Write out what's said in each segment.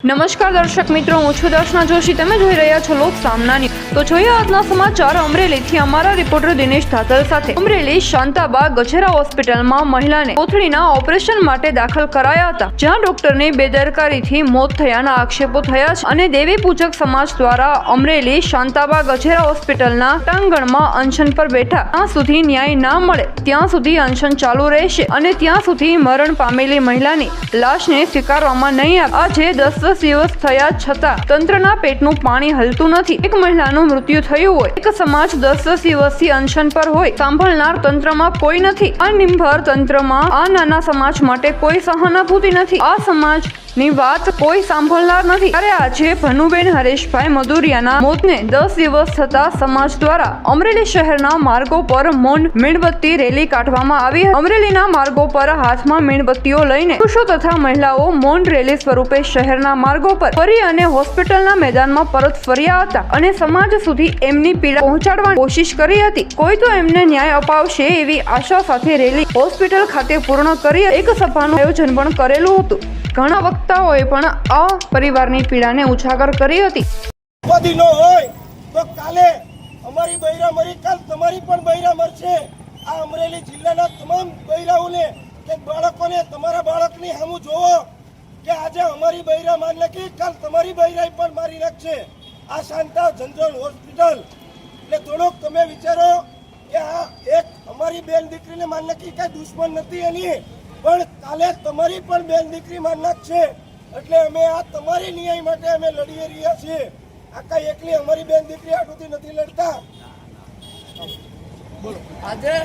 નમસ્કાર દર્શક મિત્રો, હું છું દર્શના જોશી. તમે જોઈ રહ્યા છો લોક સામના ન્યૂઝ. તો જોઈએ આજના સમાચાર અમરેલીથી અમારા રિપોર્ટર દિનેશ ધાતલ સાથે. અમરેલી શાંતાબા ગજેરા હોસ્પિટલમાં મહિલાને કોથળીના ઓપરેશન માટે દાખલ કરાયા હતા, જ્યાં ડોક્ટરની બેદરકારીથી મોત થયાના આક્ષેપો થયા છે અને દેવી પૂજક સમાજ દ્વારા અમરેલી શાંતાબા ગજેરા હોસ્પિટલના પ્રાંગણમાં અનશન પર બેઠા. ત્યાં સુધી ન્યાય ના મળે ત્યાં સુધી અનશન ચાલુ રહેશે અને ત્યાં સુધી મરણ પામેલી મહિલાની લાશને સ્વીકારવામાં નહીં આવે. આજે 10 દિવસ થયા છતાં તંત્રના પેટનું પાણી હલતું નથી. એક મહિલાનું મૃત્યુ થયું હોય, એક સમાજ 10 દિવસથી અનશન પર હોય, સાંભળનાર તંત્રમાં કોઈ નથી. આ નિંભર તંત્રમાં આ નાના સમાજ માટે કોઈ સહાનુભૂતિ નથી. આ સમાજની વાત કોઈ સાંભળનાર નથી. ત્યારે આજે ભનુબેન હરેશભાઈ મધુરિયાના મોતને 10 દિવસ થતા સમાજ દ્વારા અમરેલી શહેરના માર્ગો પર મૌન મીણબત્તી રેલી કાઢવામાં આવી. અમરેલીના માર્ગો પર હાથમાં મીણબત્તીઓ લઈને પુરુષો તથા મહિલાઓ મૌન રેલી સ્વરૂપે શહેરના માર્ગો પર ફરી અને હોસ્પિટલના મેદાનમાં પરત ફર્યા હતા અને સમાજ સુધી એમની પીડા પહોંચાડવાની કોશિશ કરી હતી. કોઈ તો એમને ન્યાય અપાવશે એવી આશા સાથે રેલી હોસ્પિટલ ખાતે પૂર્ણ કરી. એક સભાનું આયોજન પણ કરેલું હતું. ઘણા વક્તાઓએ પણ આ પરિવારની પીડાને ઉજાગર કરી હતી. બદીનો હોય તો કાલે અમારી બૈરા મરી, કાલ તમારી પણ બૈરા મરશે. આ અમરેલી જિલ્લાના તમામ બૈરાઓને કે બાળકોને તમારા બાળકની સામું જોવો કે આજે અમારી બૈરા માર નાખી, કાલ તમારી બૈરા પણ મારી નાખશે. આ શાંતા જનરલ હોસ્પિટલ એટલે થોડોક તમે વિચારો કે આ એક અમારી બેન દીકરીને માર નાખી, કઈ દુશ્મન નથી એની, પણ કાલે તમારી પણ બેન દીકરી માર નાખશે. એટલે અમે આ તમારી ન્યાય માટે અમે લડી રહ્યા છીએ. આ કઈ એકલી અમારી બેન દીકરી આટુથી નથી લડતા. આજે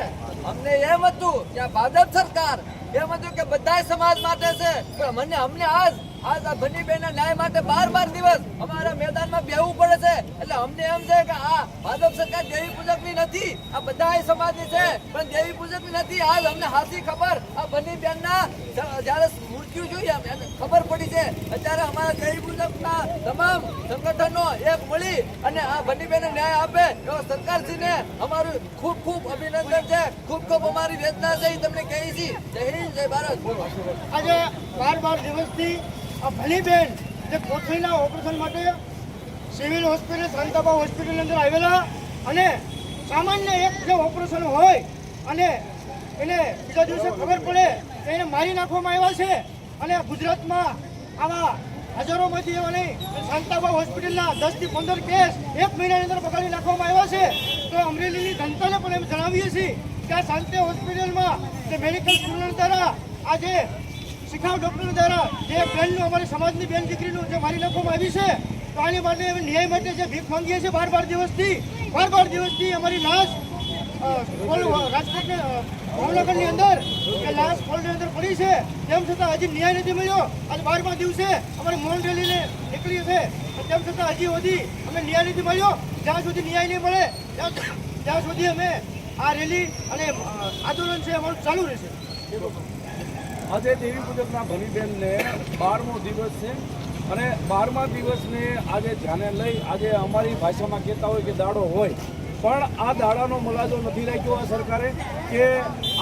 અમને એમ હતું કે ભાજપ સરકાર એમ હતું કે બધા સમાજ માટે છે, પણ અમને આજ આ ભનીબેનના ન્યાય માટે 12 દિવસ અમારા મેદાનમાં બેહવું પડે છે. એટલે અમને એમ છે કે આ ભાજપ સરકાર દેવી પૂજકની નથી, આ બધા સમાજની છે, પણ દેવી પૂજકની નથી. આજ અમને સાચી ખબર આ ભનીબેનના જ્યારે મૃત્યુ જોઈએ ખબર પડી છે. અત્યારે અમારા દેવી પૂજકના તમામ સંગઠનો એક મળી અને આ ભનીબેનને ન્યાય આપે એવો સરકારશ્રીને અમારું ખૂબ ખૂબ અભિનંદન છે, ખૂબ ખૂબ અમારી વેદના છે એ તમને કહી છીએ. જય હિન્દ, જય ભારત. આજે 12 દિવસથી આ ભનીબેન જે કોથળીના ઓપરેશન માટે સિવિલ હોસ્પિટલ શાંતાબા હોસ્પિટલની અંદર આવેલા અને સામાન્ય એક જે ઓપરેશન હોય અને એને બીજા દિવસે ખબર પડે કે એને મારી નાખવામાં આવ્યા છે અને ગુજરાતમાં આવા હજારોમાંથી એવા નહીં, શાંતાબા હોસ્પિટલના 10 થી 15 કેસ એક મહિનાની અંદર પકડી નાખવામાં આવ્યા છે. તો અમરેલીની જનતાને પણ એમ જણાવીએ છીએ કે આ શાંતિ હોસ્પિટલમાં જે મેડિકલ સ્ટુડન્ટ દ્વારા આજે શિખાઉ ડૉક્ટર દ્વારા જે બેનનું અમારી સમાજની બેન દીકરીનું જે મારી નાખવામાં આવી છે, તો આની માટે ન્યાય માટે જે ભીખ માંગીએ છીએ 12 દિવસથી અમારી લાશ રાજકોટની ભાવનગરની અંદર કે લાશ ફોલ્ડની અંદર પડી છે, તેમ છતાં હજી ન્યાય નથી મળ્યો. આજે 12મા દિવસે અમારી મૌન રેલીને નીકળી છે, તેમ છતાં હજી સુધી અમે ન્યાય નથી મળ્યો. જ્યાં સુધી ન્યાય નહીં મળે ત્યાં સુધી અમે આ રેલી અને આંદોલન છે અમારું ચાલુ રહેશે. આજે દેવી પૂજકના ભનીબેનને 12મો દિવસ છે અને 12મા દિવસને આજે ધ્યાને લઈ આજે અમારી ભાષામાં કહેતા હોય કે દાડો હોય, પણ આ દાડાનો મુલાજો નથી રાખ્યો આ સરકારે કે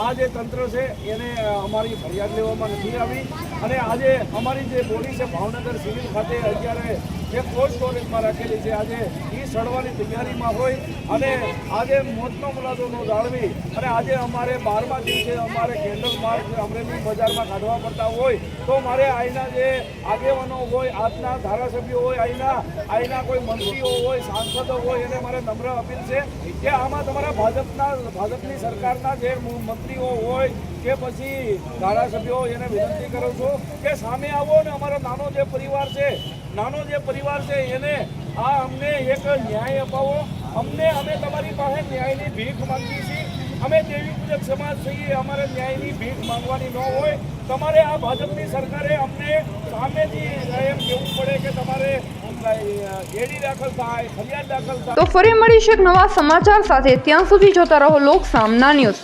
આ જે તંત્ર છે એને અમારી ફરિયાદ લેવામાં નથી આવી. અને આજે અમારી જે બોડી છે ભાવનગર સિવિલ ખાતે અત્યારે જે કોલ્ડ સ્ટોરેજમાં રાખેલી છે, આજે એ સડવાની તૈયારીમાં હોય અને આજે મોતનો મુલાજો ન જાળવી અને આજે અમારે 12મા દિવસે અમારે કેન્ડલ માર્ચ અમરેલી બજારમાં કાઢવા પડતા હોય, તો મારે અહીંના જે આગેવાનો હોય, આજના ધારાસભ્યો હોય, અહીંના કોઈ મંત્રીઓ હોય, સાંસદો હોય, એને મારે નમ્ર અપીલ છે કે આમાં તમારા ભાજપની સરકારના જે મંત્રીઓ હોય કે પછી ધારાસભ્યો એને વિનંતી કરું છું કે સામે આવો અને અમારો નાનો જે પરિવાર છે એને આ અમને એક ન્યાય અપાવો. અમે તમારી પાસે ન્યાયની ભીખ માંગીએ છીએ. અમે દેવી પૂજક સમાજ છીએ, અમારે ન્યાયની ભીખ માંગવાની ન હોય. તમારે આ ભાજપની સરકારે અમને સામેથી એમ કહેવું પડે કે તમારે એડી દાખલ થાય, ફરિયાદ દાખલ થાય. તો ફરી મળીશું એક નવા સમાચાર સાથે. ત્યાં સુધી જોતા રહો લોક સામના ન્યૂઝ.